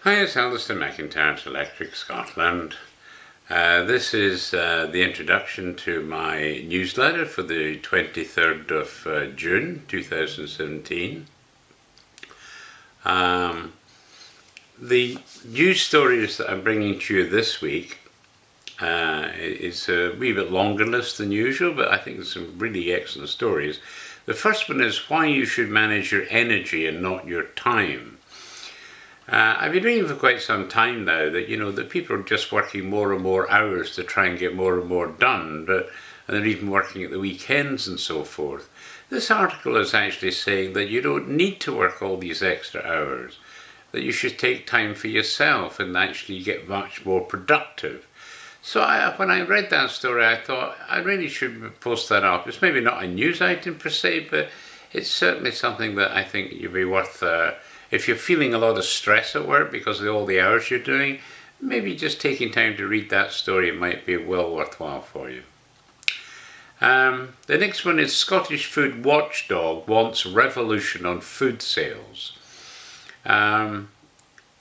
Hi, it's Alistair McIntyre at Electric Scotland. This is the introduction to my newsletter for the 23rd of June 2017. The news stories that I'm bringing to you this week is a wee bit longer list than usual, but I think there's some really excellent stories. The first one is why you should manage your energy and not your time. I've been reading for quite some time now that that people are just working more and more hours to try and get more and more done, and they're even working at the weekends and so forth. This article is actually saying that you don't need to work all these extra hours, that you should take time for yourself and actually get much more productive. So when I read that story, I thought I really should post that up. It's maybe not a news item per se, but it's certainly something that I think you'd be worth. If you're feeling a lot of stress at work because of all the hours you're doing, maybe just taking time to read that story might be well worthwhile for you. The next one is Scottish Food Watchdog wants revolution on food sales.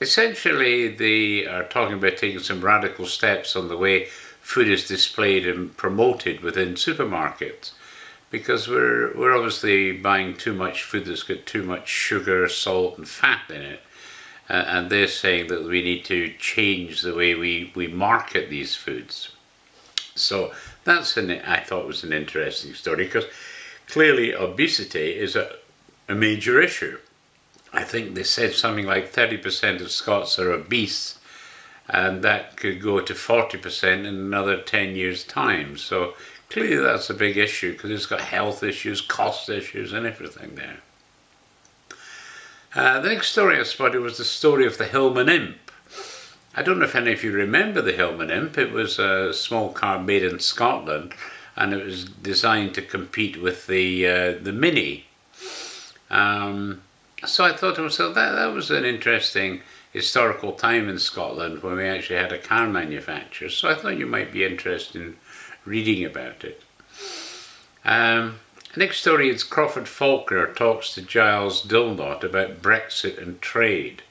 Essentially, they are talking about taking some radical steps on the way food is displayed and promoted within supermarkets, because we're obviously buying too much food that's got too much sugar, salt and fat in it, and they're saying that we need to change the way we market these foods. So I thought was an interesting story, because clearly obesity is a major issue. I think they said something like 30% of Scots are obese, and that could go to 40% in another 10 years' time. So clearly that's a big issue, because it's got health issues, cost issues and everything there. The next story I spotted was the story of the Hillman Imp. I don't know if any of you remember the Hillman Imp. It was a small car made in Scotland, and it was designed to compete with the Mini. So I thought to myself, that was an interesting historical time in Scotland when we actually had a car manufacturer. So I thought you might be interested in reading about it. Next story is Crawford Faulkner talks to Giles Dilnot about Brexit and trade.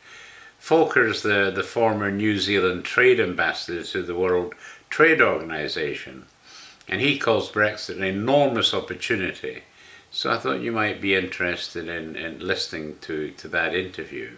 Faulkner is the former New Zealand trade ambassador to the World Trade Organization, and he calls Brexit an enormous opportunity. So I thought you might be interested in listening to that interview.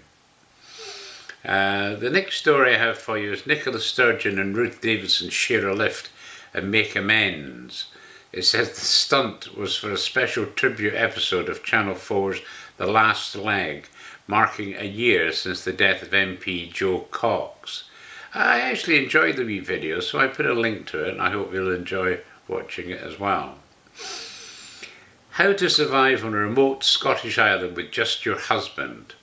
The next story I have for you is Nicola Sturgeon and Ruth Davidson share a lift and make amends. It says the stunt was for a special tribute episode of Channel 4's The Last Leg, marking a year since the death of MP Jo Cox. I actually enjoyed the wee video, so I put a link to it, and I hope you'll enjoy watching it as well. How to survive on a remote Scottish island with just your husband.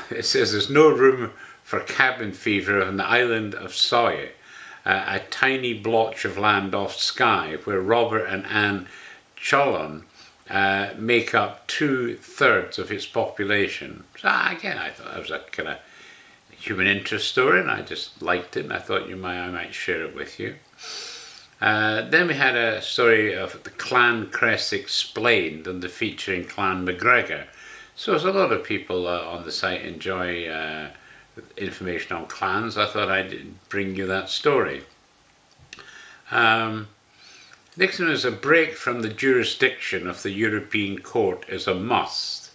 It says there's no room for cabin fever on the island of Soy, a tiny blotch of land off Skye, where Robert and Anne Cholon make up 2/3 of its population. So again, I thought that was a kind of human interest story, and I just liked it, and I thought I might share it with you. Then we had a story of the Clan Crest Explained, and the featuring Clan McGregor. So there's a lot of people on the site enjoy information on clans. I thought I'd bring you that story. Next one is a break from the jurisdiction of the European Court is a must.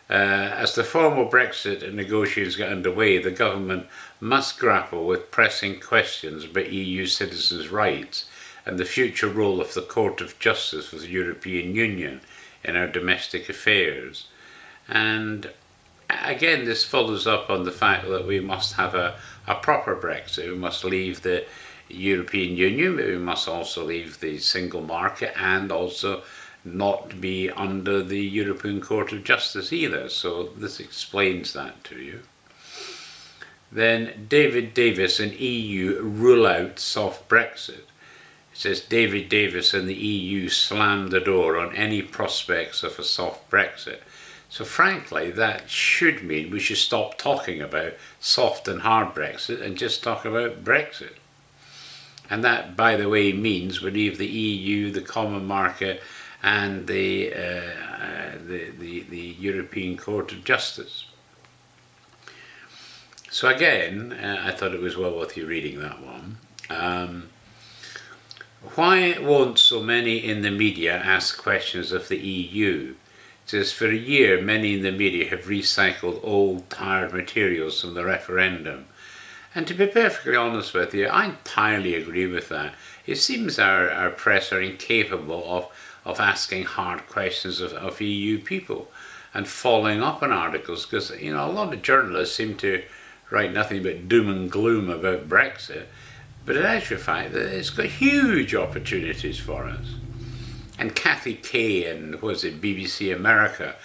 As the formal Brexit negotiations get underway, the government must grapple with pressing questions about EU citizens' rights and the future role of the Court of Justice of the European Union in our domestic affairs. And again, this follows up on the fact that we must have a proper Brexit. We must leave the European Union, but we must also leave the single market and also not be under the European Court of Justice either. So this explains that to you. Then David Davis and EU rule out soft Brexit. It says David Davis and the EU slammed the door on any prospects of a soft Brexit. So frankly, that should mean we should stop talking about soft and hard Brexit and just talk about Brexit. And that, by the way, means we leave the EU, the common market, and the European Court of Justice. So again, I thought it was well worth you reading that one. Why won't so many in the media ask questions of the EU? It says, for a year, many in the media have recycled old, tired materials from the referendum. And to be perfectly honest with you, I entirely agree with that. It seems our press are incapable of asking hard questions of EU people and following up on articles, because a lot of journalists seem to write nothing but doom and gloom about Brexit, but in actual fact it's got huge opportunities for us. And Kathy Kay and BBC America,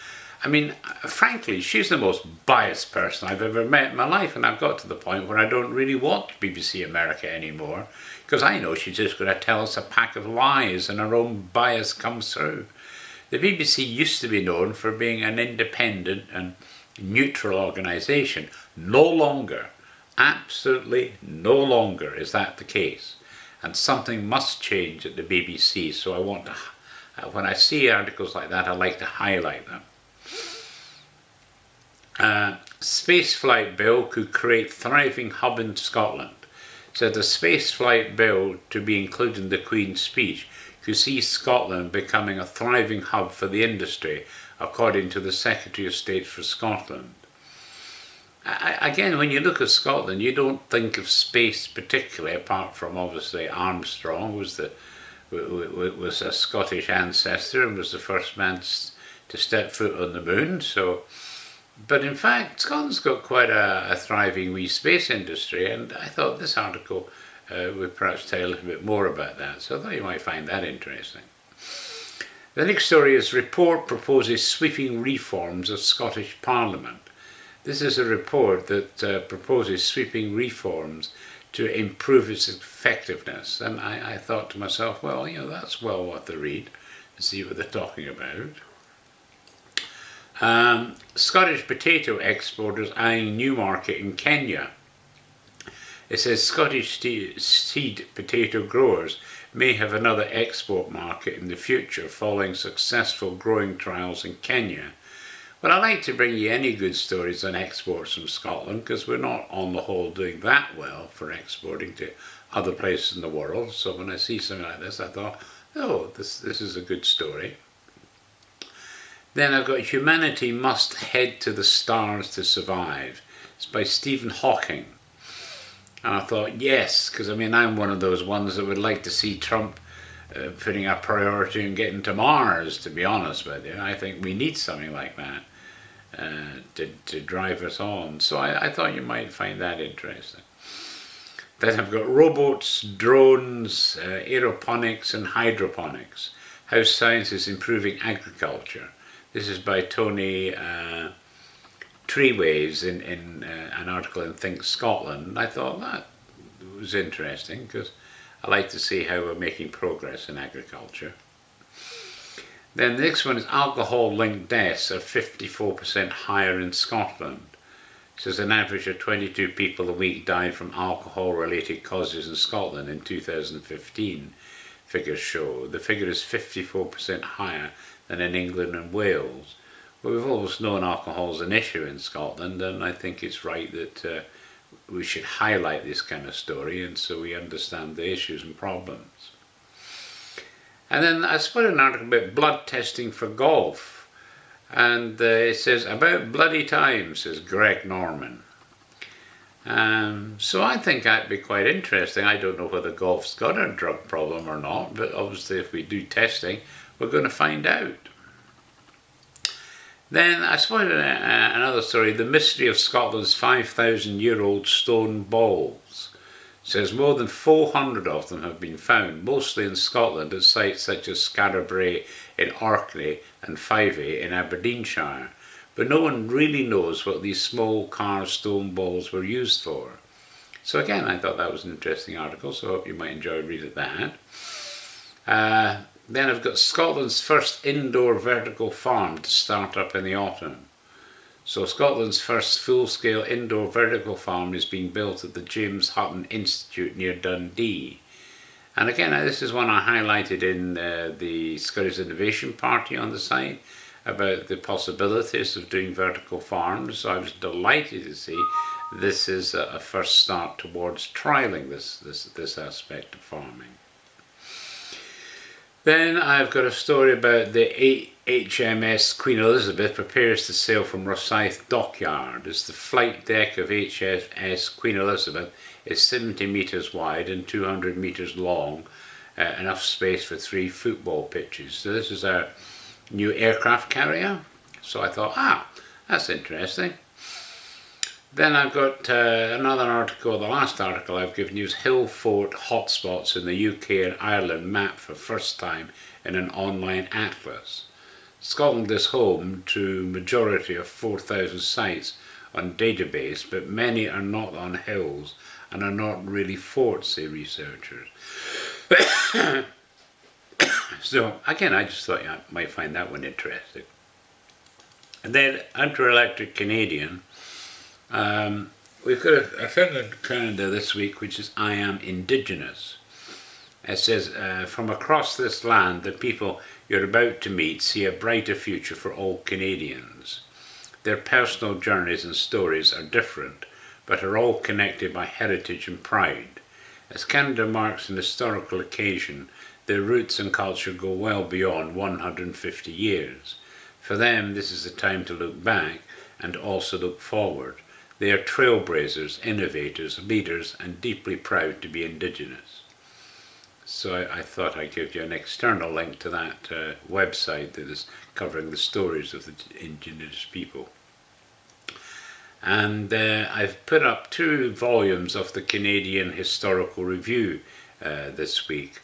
I mean, frankly, she's the most biased person I've ever met in my life, and I've got to the point where I don't really watch BBC America anymore, because I know she's just going to tell us a pack of lies and her own bias comes through. The BBC used to be known for being an independent and neutral organisation. No longer, absolutely no longer is that the case. And something must change at the BBC, so I want to, when I see articles like that, I like to highlight them. Spaceflight bill could create thriving hub in Scotland. So the spaceflight bill to be included in the Queen's speech could see Scotland becoming a thriving hub for the industry, according to the Secretary of State for Scotland. Again, when you look at Scotland, you don't think of space particularly, apart from obviously Armstrong was a Scottish ancestor and was the first man to step foot on the moon. But in fact, Scotland's got quite a thriving wee space industry, and I thought this article would perhaps tell a little bit more about that. So I thought you might find that interesting. The next story is report proposes sweeping reforms of Scottish Parliament. This is a report that proposes sweeping reforms to improve its effectiveness. And I thought to myself, well, that's well worth a read to see what they're talking about. Scottish potato exporters eyeing new market in Kenya. It says Scottish seed potato growers may have another export market in the future following successful growing trials in Kenya. But I like to bring you any good stories on exports from Scotland, because we're not on the whole doing that well for exporting to other places in the world. So when I see something like this, I thought, oh, this is a good story. Then I've got Humanity Must Head to the Stars to Survive. It's by Stephen Hawking. And I thought, yes, because I'm one of those ones that would like to see Trump putting a priority on getting to Mars, to be honest with you. I think we need something like that to drive us on. So I thought you might find that interesting. Then I've got robots, drones, aeroponics and hydroponics. How science is improving agriculture. This is by Tony Treeways in an article in Think Scotland. I thought that was interesting because I like to see how we're making progress in agriculture. Then the next one is alcohol-linked deaths are 54% higher in Scotland. It says an average of 22 people a week died from alcohol-related causes in Scotland in 2015, figures show. The figure is 54% higher than in England and Wales. But we've always known alcohol is an issue in Scotland, and I think it's right that we should highlight this kind of story, and so we understand the issues and problems. And then I spotted an article about blood testing for golf, and it says, about bloody time, says Greg Norman. So I think that'd be quite interesting. I don't know whether golf's got a drug problem or not, but obviously if we do testing, we're going to find out. Then I spotted another story, the mystery of Scotland's 5,000-year-old stone balls. It says more than 400 of them have been found, mostly in Scotland at sites such as Scarabray in Orkney and Fivey in Aberdeenshire. But no one really knows what these small carved stone balls were used for. So again, I thought that was an interesting article, so I hope you might enjoy reading that. Then I've got Scotland's first indoor vertical farm to start up in the autumn. So Scotland's first full-scale indoor vertical farm is being built at the James Hutton Institute near Dundee. And again, this is one I highlighted in the Scottish Innovation Party on the site. about the possibilities of doing vertical farms. So I was delighted to see this is a first start towards trialling this aspect of farming. Then I've got a story about the HMS Queen Elizabeth prepares to sail from Rosyth Dockyard. As the flight deck of HMS Queen Elizabeth is 70 metres wide and 200 metres long, enough space for 3 football pitches. So this is our new aircraft carrier. So I thought, that's interesting. Then I've got another article. The last article I've given you is Hill Fort hotspots in the UK and Ireland map for first time in an online atlas. Scotland is home to majority of 4,000 sites on database, but many are not on hills and are not really forts, say researchers. So again, I just thought you might find that one interesting. And then Electric Canadian. We've got a Finland calendar this week which is I Am Indigenous. It says, from across this land, the people you're about to meet see a brighter future for all Canadians. Their personal journeys and stories are different, but are all connected by heritage and pride. As Canada marks an historical occasion, their roots and culture go well beyond 150 years. For them, this is the time to look back and also look forward. They are trailblazers, innovators, leaders, and deeply proud to be Indigenous. So I thought I'd give you an external link to that website that is covering the stories of the Indigenous people. And I've put up 2 volumes of the Canadian Historical Review this week.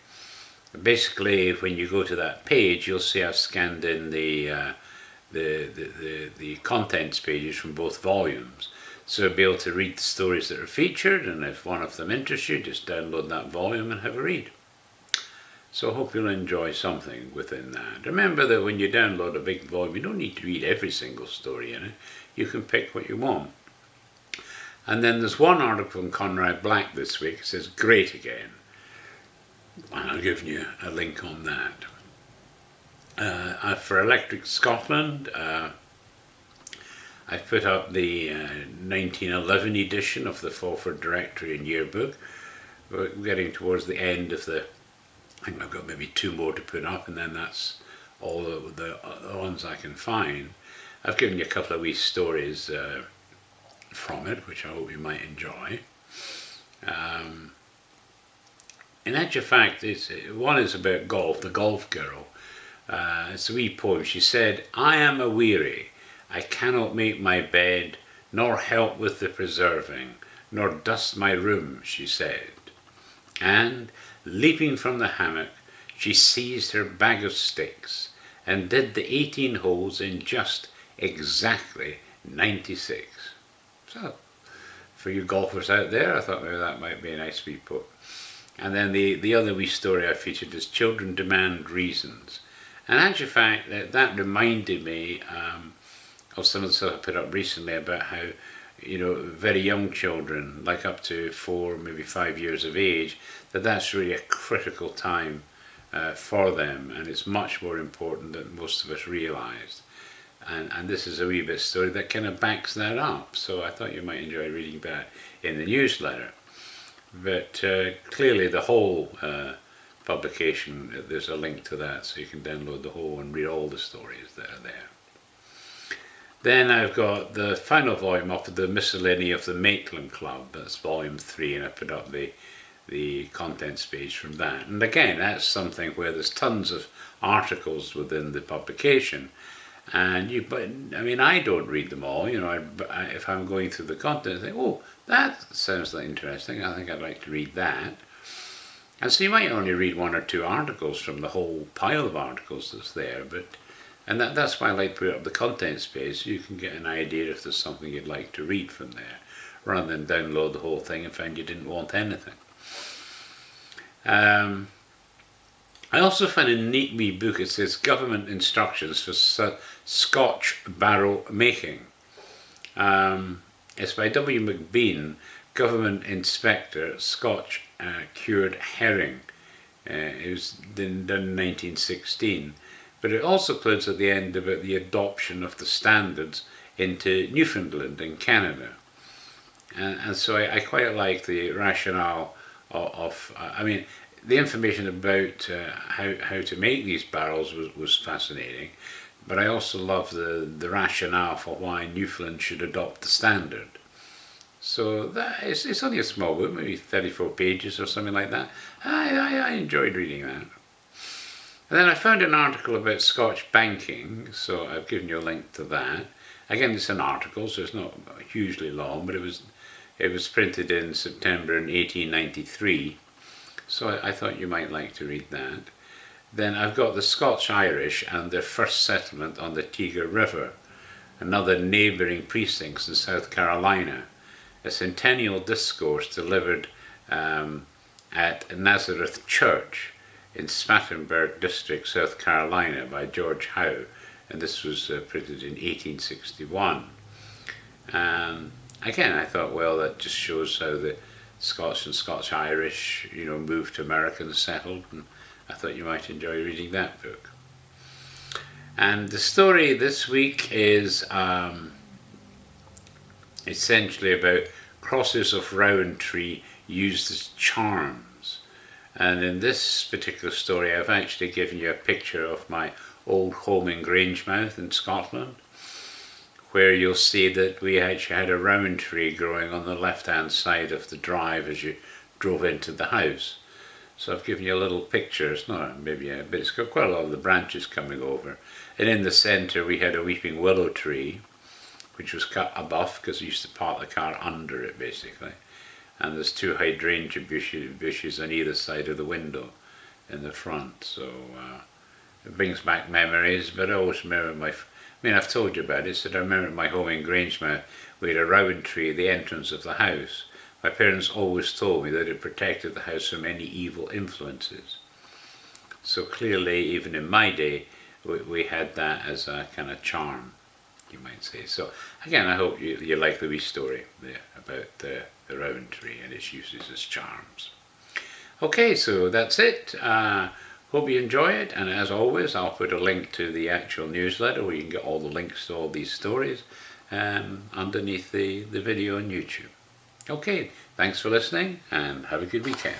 Basically, when you go to that page, you'll see I've scanned in the contents pages from both volumes. So you'll be able to read the stories that are featured, and if one of them interests you, just download that volume and have a read. So I hope you'll enjoy something within that. Remember that when you download a big volume, you don't need to read every single story in it. You can pick what you want. And then there's one article from Conrad Black this week. It says, Great Again. And I'll give you a link on that. For Electric Scotland, I've put up the 1911 edition of the Fulford Directory and Yearbook. We're getting towards the end of the, I think I've got maybe 2 more to put up, and then that's all the ones I can find. I've given you a couple of wee stories from it, which I hope you might enjoy. In actual fact, one is about golf, the golf girl. It's a wee poem. She said, I am aweary, I cannot make my bed, nor help with the preserving, nor dust my room, she said. And, leaping from the hammock, she seized her bag of sticks, and did the 18 holes in just exactly 96. So, for you golfers out there, I thought maybe that might be a nice wee poem. And then the other wee story I featured is Children Demand Reasons. And in actual fact, that reminded me of some of the stuff I put up recently about how, very young children, like up to 4, maybe 5 years of age, that's really a critical time for them, and it's much more important than most of us realised. And this is a wee bit story that kind of backs that up, so I thought you might enjoy reading that in the newsletter. But clearly the whole publication, there's a link to that, so you can download the whole and read all the stories that are there. Then I've got the final volume of the Miscellany of the Maitland Club. That's volume 3, and I put up the contents page from that. And again, that's something where there's tons of articles within the publication, and I don't read them all. If I'm going through the content, I think, oh, that sounds like interesting. I think I'd like to read that. And so you might only read 1 or 2 articles from the whole pile of articles that's there, and that's why I like to put up the contents page, so you can get an idea if there's something you'd like to read from there, rather than download the whole thing and find you didn't want anything. I also found a neat wee book. It says Government Instructions for Scotch Barrel Making. It's by W. McBean, Government Inspector, Scotch Cured Herring. It was done in 1916. but it also includes at the end about the adoption of the standards into Newfoundland and Canada. And so I quite like the rationale of I mean, the information about how to make these barrels was fascinating, but I also love the rationale for why Newfoundland should adopt the standard. So that it's only a small book, maybe 34 pages or something like that. I enjoyed reading that. And then I found an article about Scotch banking, so I've given you a link to that. Again, it's an article, so it's not hugely long, but it was printed in September in 1893, so I thought you might like to read that. Then I've got the Scotch-Irish and their first settlement on the Tyger River, another neighbouring precincts in South Carolina, a centennial discourse delivered at Nazareth Church in Spartanburg District, South Carolina by George Howe, and this was printed in 1861. Again, I thought, well, that just shows how the Scots and Scotch-Irish, moved to America and settled, and I thought you might enjoy reading that book. And the story this week is essentially about crosses of Rowantree used as charms. And in this particular story, I've actually given you a picture of my old home in Grangemouth in Scotland, where you'll see that we actually had a rowan tree growing on the left-hand side of the drive as you drove into the house. So I've given you a little picture. It's not maybe but it's got quite a lot of the branches coming over. And in the centre we had a weeping willow tree, which was cut above because we used to park the car under it basically. And there's two hydrangea bushes on either side of the window in the front. So it brings back memories, but I always remember I've told you about it, so I remember my home in Grangemouth, we had a rowan tree at the entrance of the house. My parents always told me that it protected the house from any evil influences. So clearly, even in my day, we had that as a kind of charm, you might say. So again, I hope you like the wee story there about the rowan tree and its uses as charms. Okay, so that's it. Hope you enjoy it, and as always I'll put a link to the actual newsletter where you can get all the links to all these stories underneath the video on YouTube. Okay, thanks for listening and have a good weekend.